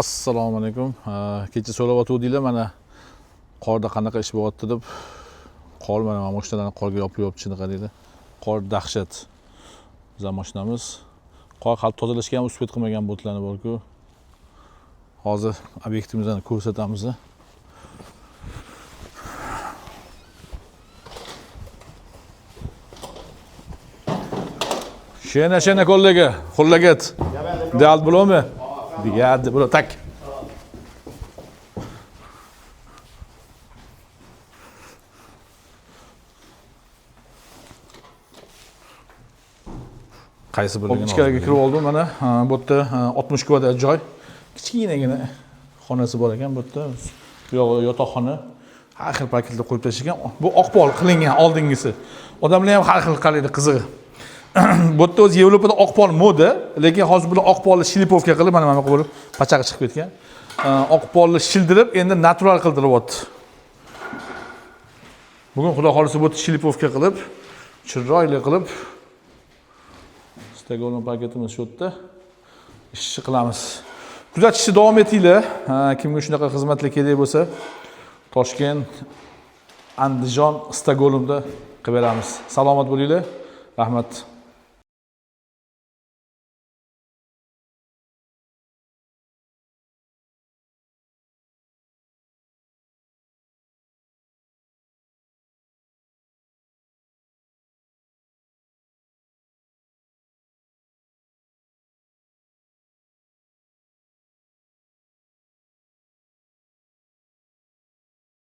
Assalomu alaykum. Kecha so'rayotgandinglar mana qorda qanaqa ish bo'lyapti deb. Qor mana mashinalarni qorga yopib shunaqa deydi. Qor dahshat. Bizning mashinamiz qor qalb tozalashga ham uspet qilmagan bo'tlarni bor-ku. Hozir obyektimizni ko'rsatamiz. Shena kollega, xo'llagat. Dal bo'lmi? Digadi, bura tak. Qaysi biriga? Ichkariga kirib oldim mana. Bu yerda 60 kvadrat joy. Kichkinagina xonasi bor ekan bu yerda. Bu yo'q yotoqxona. Har xil paketlar qo'yib tashlagan. Bu oqpol qilingan oldingisi. Odamlar ham har xil qaraydi, qizig'i. Bu yerda o'zi Yevropada oqpol moda, lekin hozir bular oqpolni shlipovka qilib mana bunaqa bo'lib pachag'i chiqib ketgan. Oqpolni shildirib, endi natural qildiryapti. Bugun xudo xolisa bu yerda shlipovka qilib, chiroyli qilib Stagolon paketimiz shu yerda ishni qilamiz. Kuzatishni davom etinglar. Kimga shunaqa xizmatlar kerak bo'lsa, Toshkent, Andijon, Stagolonda qilib beramiz. Salomat bo'linglar. Rahmat.